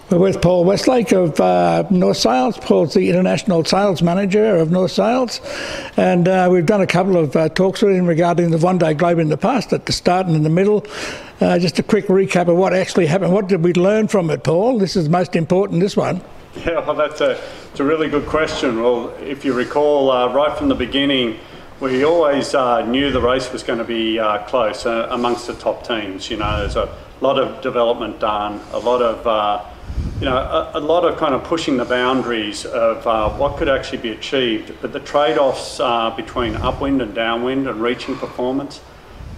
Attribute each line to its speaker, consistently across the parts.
Speaker 1: We're with Paul Westlake of North Sails. Paul's the International Sales Manager of North Sails, and we've done a couple of talks with him regarding the Vendee Globe in the past, at the start and in the middle. Just a quick recap of what actually happened. What did we learn from it, Paul? This is most important, this one.
Speaker 2: Yeah, well, it's a really good question. Well, if you recall, right from the beginning, we always knew the race was going to be close amongst the top teams. You know, there's a lot of development done, a lot of a lot of kind of pushing the boundaries of what could actually be achieved, but the trade-offs between upwind and downwind and reaching performance,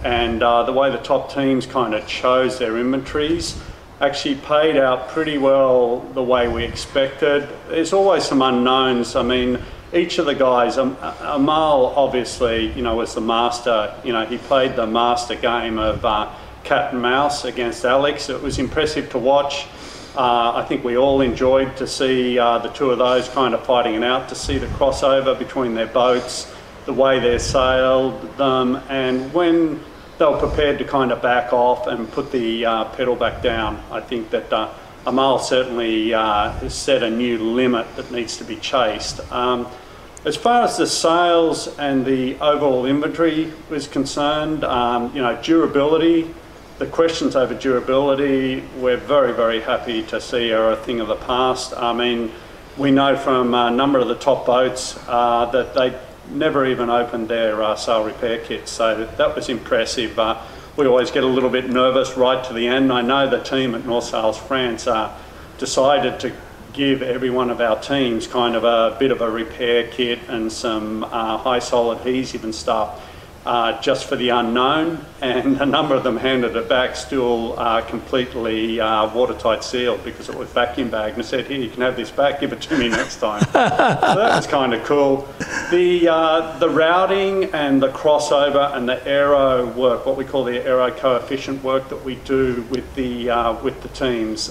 Speaker 2: and the way the top teams kind of chose their inventories actually paid out pretty well the way we expected. There's always some unknowns. I mean, each of the guys, Amal obviously, was the master. He played the master game of cat and mouse against Alex. It was impressive to watch. I think we all enjoyed to see the two of those kind of fighting it out, to see the crossover between their boats, the way they sailed them, and when they were prepared to kind of back off and put the pedal back down. I think that Amal certainly has set a new limit that needs to be chased. As far as the sails and the overall inventory was concerned, durability, the questions over durability, we're very, very happy to see are a thing of the past. I mean, we know from a number of the top boats that they never even opened their sail repair kits, so that was impressive. We always get a little bit nervous right to the end. I know the team at North Sails France decided to give every one of our teams kind of a bit of a repair kit and some high sol adhesive and stuff, just for the unknown, and a number of them handed it back still completely watertight sealed, because it was vacuum bagged, and said, "Here, you can have this back, give it to me next time." So that was kind of cool. The routing and the crossover and the aero work, what we call the aero coefficient work that we do with the teams,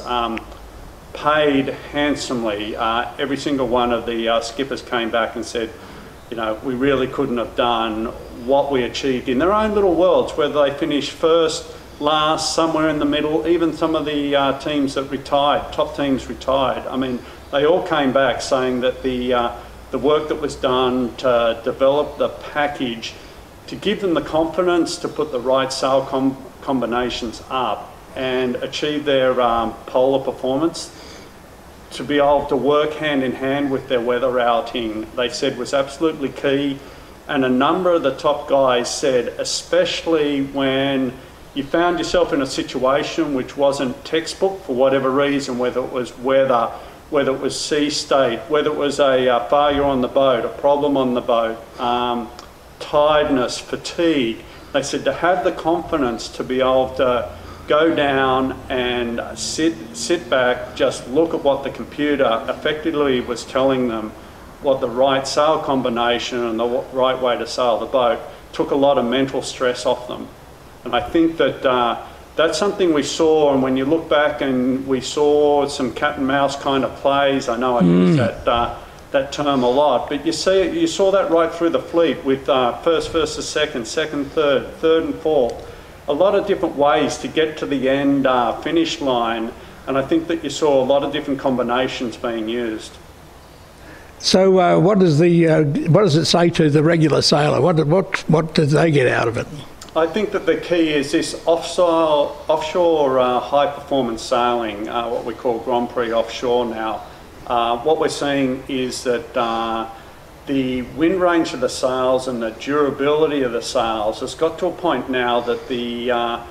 Speaker 2: paid handsomely. Every single one of the skippers came back and said, we really couldn't have done what we achieved in their own little worlds, whether they finished first, last, somewhere in the middle. Even some of the teams that retired, top teams retired, I mean, they all came back saying that the work that was done to develop the package, to give them the confidence to put the right sail combinations up and achieve their polar performance, to be able to work hand in hand with their weather routing, they said was absolutely key. And a number of the top guys said, especially when you found yourself in a situation which wasn't textbook for whatever reason, whether it was weather, whether it was sea state, whether it was a failure on the boat, a problem on the boat, tiredness, fatigue, they said to have the confidence to be able to go down and sit back, just look at what the computer effectively was telling them, what the right sail combination and the right way to sail the boat, took a lot of mental stress off them. And I think that that's something we saw, and when you look back and we saw some cat and mouse kind of plays, I know I use that term a lot, but you saw that right through the fleet with first versus second, second, third and fourth. A lot of different ways to get to the end finish line, and I think that you saw a lot of different combinations being used.
Speaker 1: So what does it say to the regular sailor? What do they get out of it?
Speaker 2: I think that the key is this offshore high performance sailing, what we call Grand Prix offshore now. What we're seeing is that the wind range of the sails and the durability of the sails has got to a point now that the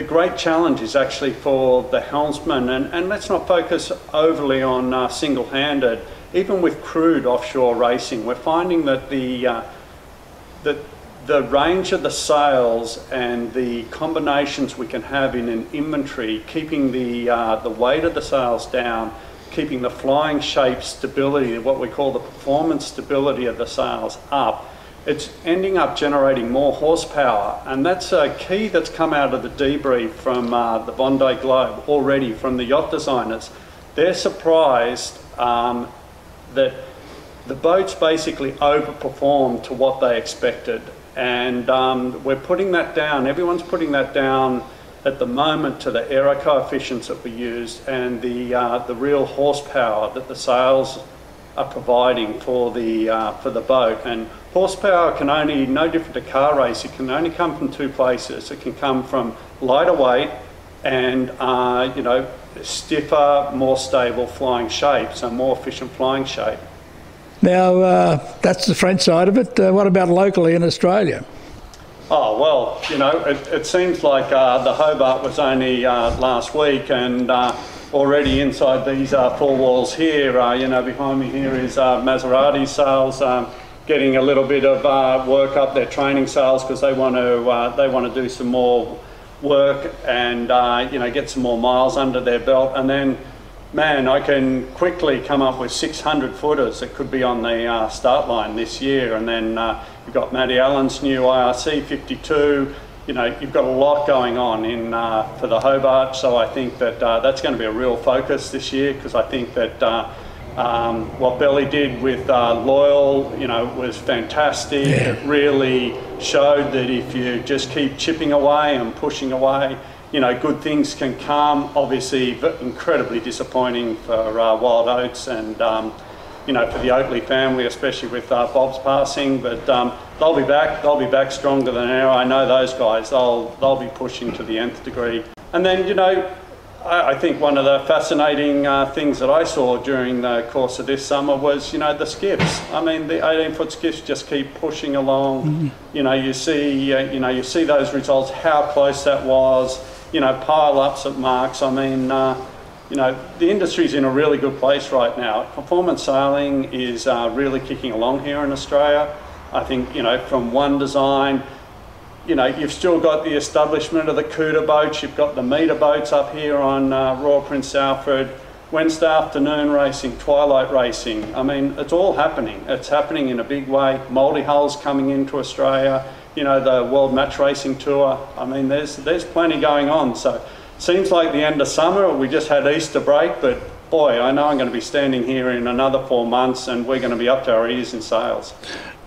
Speaker 2: great challenge is actually for the helmsman, and let's not focus overly on single-handed. Even with crewed offshore racing, we're finding that the range of the sails and the combinations we can have in an inventory, keeping the weight of the sails down, keeping the flying shape stability, what we call the performance stability of the sails up, it's ending up generating more horsepower. And that's a key that's come out of the debrief from the Vendee Globe already, from the yacht designers. They're surprised that the boats basically overperformed to what they expected. And we're putting that down, everyone's putting that down at the moment to the aero coefficients that we use and the real horsepower that the sails are providing for the boat. And horsepower can only, no different to car race, it can only come from two places. It can come from lighter weight and you know, stiffer, more stable flying shape, so more efficient flying shape.
Speaker 1: Now, that's the French side of it. What about locally in Australia?
Speaker 2: Oh, well, you know, it seems like the Hobart was only last week, and already inside these four walls here, you know, behind me here is Maserati sales getting a little bit of work up their training sales because they want to do some more work and you know, get some more miles under their belt. And then, man, I can quickly come up with 600 footers that could be on the start line this year. And then you've got Matty Allen's new IRC 52. You know, you've got a lot going on in for the Hobart. So I think that that's going to be a real focus this year, because I think that what Belly did with Loyal, you know, was fantastic.
Speaker 1: Yeah.
Speaker 2: It really showed that if you just keep chipping away and pushing away, you know, good things can come. Obviously, incredibly disappointing for Wild Oats and, you know, for the Oatley family, especially with Bob's passing. But they'll be back. They'll be back stronger than ever. I know those guys. They'll be pushing to the nth degree. And then, you know, I think one of the fascinating things that I saw during the course of this summer was, you know, the skiffs. I mean, the 18-foot skiffs just keep pushing along. Mm-hmm. You know, you see those results, how close that was. You know, pile-ups at marks. I mean, you know, the industry's in a really good place right now. Performance sailing is really kicking along here in Australia. I think, you know, from one design, you know, you've still got the establishment of the Cuda boats. You've got the meter boats up here on Royal Prince Alfred. Wednesday afternoon racing, twilight racing. I mean, it's all happening. It's happening in a big way. Multi-hulls coming into Australia. You know, the World Match Racing Tour. I mean, there's plenty going on. So, seems like the end of summer. We just had Easter break, but boy, I know I'm going to be standing here in another 4 months, and we're going to be up to our ears in sales.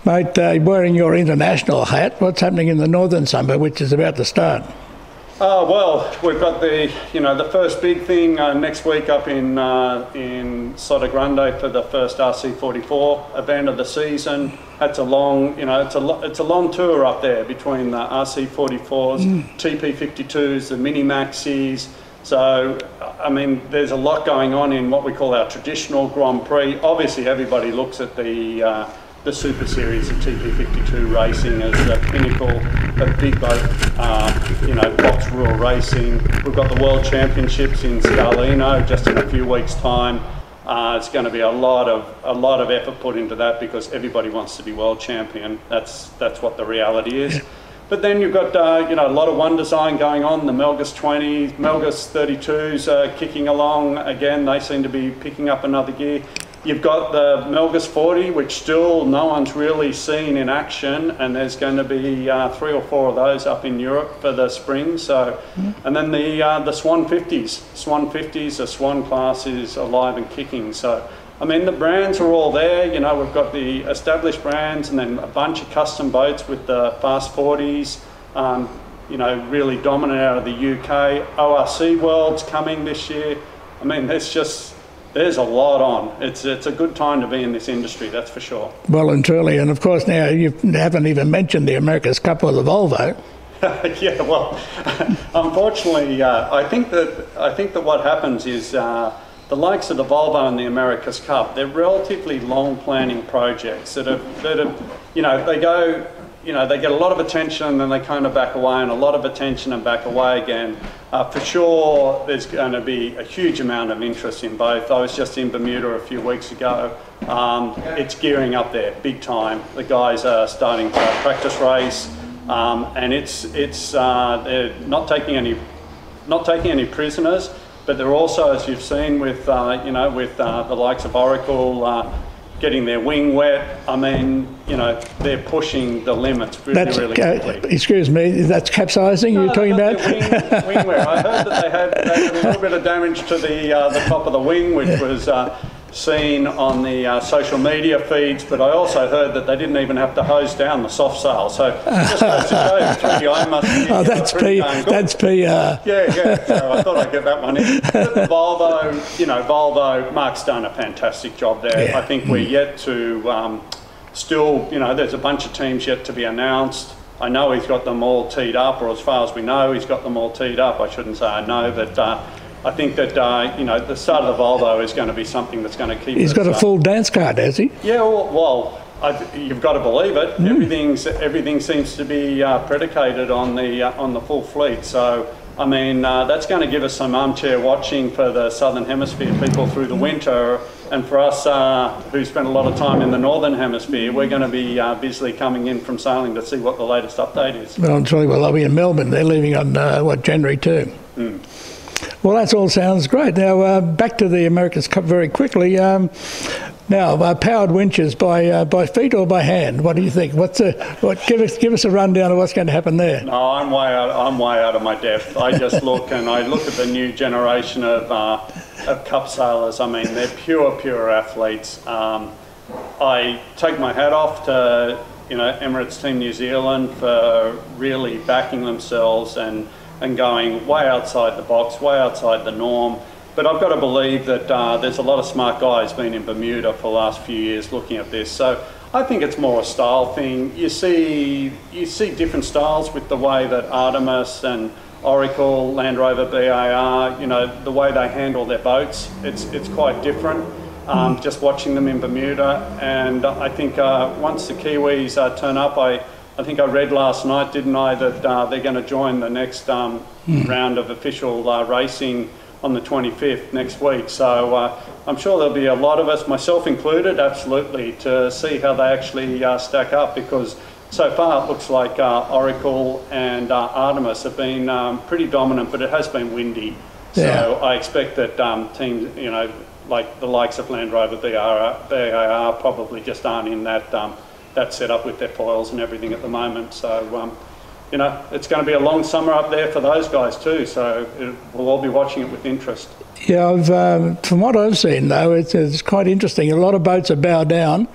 Speaker 1: Mate, wearing your international hat, what's happening in the northern summer, which is about to start?
Speaker 2: Oh, well, we've got the first big thing next week up in Sota Grande for the first RC44 event of the season. That's a long, you know, it's a long tour up there between the RC44s, TP52s, the mini Maxis. So, I mean, there's a lot going on in what we call our traditional Grand Prix. Obviously, everybody looks at the Super Series of TP52 racing as the pinnacle of big boat, you know, box rule racing. We've got the World Championships in Scarlino just in a few weeks' time. It's going to be a lot of effort put into that because everybody wants to be world champion. That's what the reality is. Yeah. But then you've got you know, a lot of one design going on. The Melgus 20s, Melgus 32s kicking along again. They seem to be picking up another gear. You've got the Melgus 40, which still no one's really seen in action, and there's going to be 3 or 4 of those up in Europe for the spring. So, and then the Swan 50s. Swan 50s, the Swan class is alive and kicking. So, I mean, the brands are all there. You know, we've got the established brands, and then a bunch of custom boats with the Fast 40s. You know, really dominant out of the UK. ORC World's coming this year. I mean, there's a lot on. It's a good time to be in this industry, that's for sure. Well
Speaker 1: and truly, and of course now you haven't even mentioned the America's Cup or the Volvo.
Speaker 2: Yeah, well, unfortunately, I think that what happens is the likes of the Volvo and the America's Cup, they're relatively long planning projects that have, you know, they go, you know, they get a lot of attention and then they kind of back away, and a lot of attention and back away again. For sure, there's going to be a huge amount of interest in both. I was just in Bermuda a few weeks ago. It's gearing up there, big time. The guys are starting to practice race, and they're not taking any prisoners, but they're also, as you've seen with you know, with the likes of Oracle. Getting their wing wet. I mean, you know, they're pushing the limits really quickly.
Speaker 1: Excuse me, that's capsizing you're talking about?
Speaker 2: Wing wear. I heard that they had a little bit of damage to the top of the wing, which was, seen on the social media feeds, but I also heard that they didn't even have to hose down the soft sail. So just goes to show 3DI must be
Speaker 1: that's PR.
Speaker 2: Yeah. So I thought I'd get that one in. But the Volvo, Volvo, Mark's done a fantastic job there.
Speaker 1: Yeah.
Speaker 2: I think we're yet to still, there's a bunch of teams yet to be announced. I know he's got them all teed up, or as far as we know, he's got them all teed up. I shouldn't say I know, but I think that, the start of the Volvo is going to be something that's going to keep
Speaker 1: He's got a full dance card, has he?
Speaker 2: Yeah, you've got to believe it. Everything seems to be predicated on the full fleet. So, I mean, that's going to give us some armchair watching for the Southern Hemisphere people through the winter. And for us who spend a lot of time in the Northern Hemisphere, we're going to be busily coming in from sailing to see what the latest update is.
Speaker 1: Well, I'm sure they'll be in Melbourne. They're leaving on, January 2. Well, that all sounds great. Now, back to the America's Cup very quickly. Now, powered winches by feet or by hand? What do you think? Give us a rundown of what's going to happen there.
Speaker 2: No, I'm way out of my depth. I just look at the new generation of cup sailors. I mean, they're pure athletes. I take my hat off to Emirates Team New Zealand for really backing themselves and going way outside the box, way outside the norm. But I've got to believe that there's a lot of smart guys been in Bermuda for the last few years looking at this. So I think it's more a style thing. You see different styles with the way that Artemis and Oracle, Land Rover, BAR, the way they handle their boats. It's quite different. Just watching them in Bermuda, and I think once the Kiwis turn up, I think I read last night, didn't I, that they're going to join the next round of official racing on the 25th next week. So I'm sure there'll be a lot of us, myself included, absolutely, to see how they actually stack up, because so far it looks like Oracle and Artemis have been pretty dominant, but it has been windy. So I expect that teams, like the likes of Land Rover, BAR probably just aren't in that setup with their foils and everything at the moment. So, it's going to be a long summer up there for those guys too. So we'll all be watching it with interest.
Speaker 1: Yeah, from what I've seen though, it's quite interesting. A lot of boats are bow down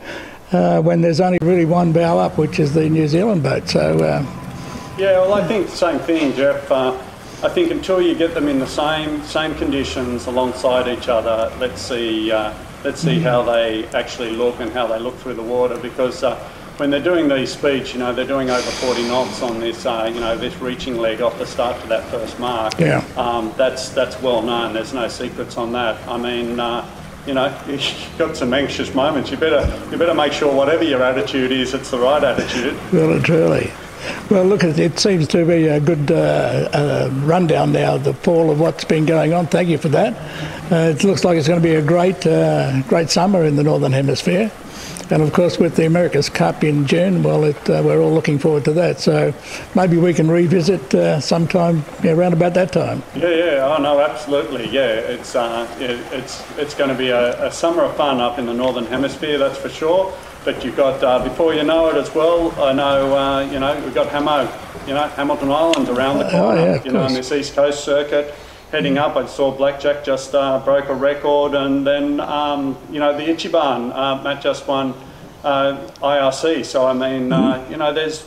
Speaker 1: when there's only really one bow up, which is the New Zealand boat. So.
Speaker 2: Yeah, well, I think the same thing, Geoff. I think until you get them in the same conditions alongside each other, let's see how they actually look and how they look through the water, because when they're doing these speeds, they're doing over 40 knots on this, this reaching leg off the start to that first mark.
Speaker 1: Yeah.
Speaker 2: That's well known. There's no secrets on that. I mean, you've got some anxious moments. You better make sure whatever your attitude is, it's the right attitude.
Speaker 1: Well, truly. Well, look, it seems to be a good rundown now, Paul, of what's been going on. Thank you for that. It looks like it's going to be a great summer in the Northern Hemisphere. And, of course, with the America's Cup in June, well, we're all looking forward to that. So maybe we can revisit sometime around about that time.
Speaker 2: Yeah. Oh, no, absolutely. Yeah, it's going to be a summer of fun up in the Northern Hemisphere, that's for sure. But you've got, before you know it as well, I know, we've got Hamilton Island around the corner, on this East Coast circuit. Heading up, I saw Blackjack just broke a record, and then, the Ichiban, Matt just won IRC. So, I mean, there's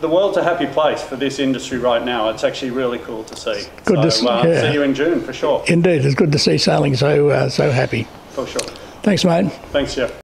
Speaker 2: the world's a happy place for this industry right now. It's actually really cool to see. Good to see you in June, for sure.
Speaker 1: Indeed, it's good to see sailing so happy.
Speaker 2: For sure.
Speaker 1: Thanks, mate.
Speaker 2: Thanks, Geoff.